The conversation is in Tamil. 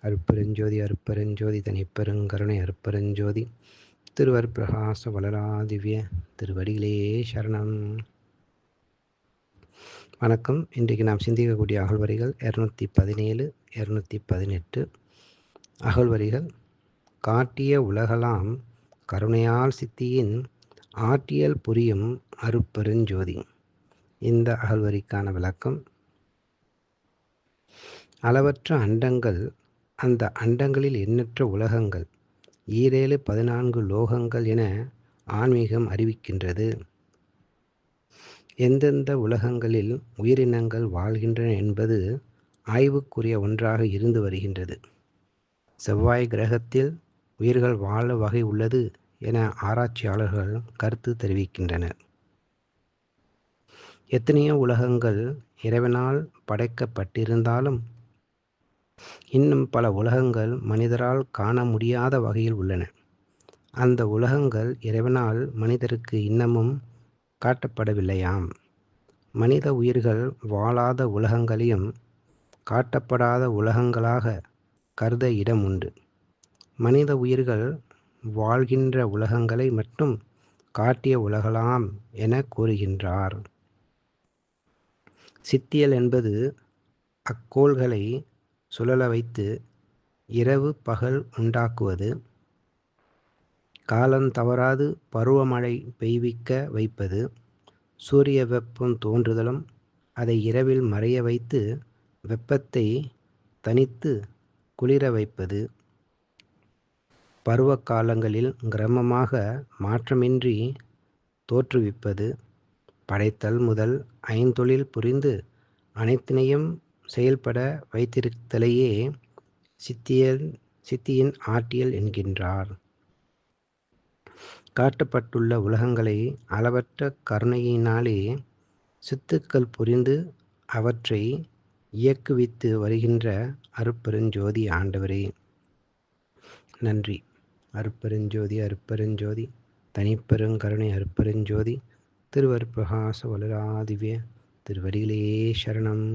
அருட்பெருஞ்சோதி அருட்பெருஞ்சோதி தனிப்பெருங்கருணை அருட்பெருஞ்சோதி திருவருட்பிரகாச வளராதிவ்ய திருவடிகளே சரணம். வணக்கம். இன்றைக்கு நாம் சிந்திக்கக்கூடிய அகழ்வரிகள் 217 218. அகழ்வரிகள்: காட்டிய உலகலாம் கருணையால் சித்தியின் ஆட்டியல் புரியும் அருட்பெருஞ்சோதி. இந்த அகழ்வரிக்கான விளக்கம்: அளவற்ற அண்டங்கள், அந்த அண்டங்களில் எண்ணற்ற உலகங்கள், 14 லோகங்கள் என ஆன்மீகம் அறிவிக்கின்றது. எந்தெந்த உலகங்களில் உயிரினங்கள் வாழ்கின்றன என்பது ஆய்வுக்குரிய ஒன்றாக இருந்து வருகின்றது. செவ்வாய் கிரகத்தில் உயிர்கள் வாழ வகை உள்ளது என ஆராய்ச்சியாளர்கள் கருத்து தெரிவிக்கின்றனர். எத்தனையோ உலகங்கள் இறைவனால் படைக்கப்பட்டிருந்தாலும் இன்னும் பல உலகங்கள் மனிதரால் காண முடியாத வகையில் உள்ளன. அந்த உலகங்கள் இறைவனால் மனிதருக்கு இன்னமும் காட்டப்படவில்லையாம். மனித உயிர்கள் வாழாத உலகங்களையும் காட்டப்படாத உலகங்களாக கருத இடம் உண்டு. மனித உயிர்கள் வாழ்கின்ற உலகங்களை மட்டும் காட்டிய உலகலாம் என கூறுகின்றார். சித்தியல் என்பது அக்கோள்களை சுழல வைத்து இரவு பகல் உண்டாக்குவது, காலம் தவறாது பருவமழை பெய்விக்க வைப்பது, சூரிய வெப்பம் தோன்றுதலும் அதை இரவில் மறைய வைத்து வெப்பத்தை தணித்து குளிர வைப்பது, பருவ காலங்களில் கிரமமாக மாற்றமின்றி தோற்றுவிப்பது, படைத்தல் முதல் ஐந்தொழில் புரிந்து அனைத்தினையும் செயல்பட வைத்திருத்தலையே சித்தியின் ஆட்டியல் என்கின்றார். காட்டப்பட்டுள்ள உலகங்களை அளவற்ற கருணையினாலே சித்துக்கள் புரிந்து அவற்றை இயக்குவித்து வருகின்ற அருட்பெருஞ்சோதி ஆண்டவரே நன்றி. அருட்பெருஞ்சோதி அருட்பெருஞ்சோதி தனிப்பெருங்கருணை அருட்பெருஞ்சோதி திருவருட்பிரகாச வளராதிவ்ய திருவடிகளே சரணம்.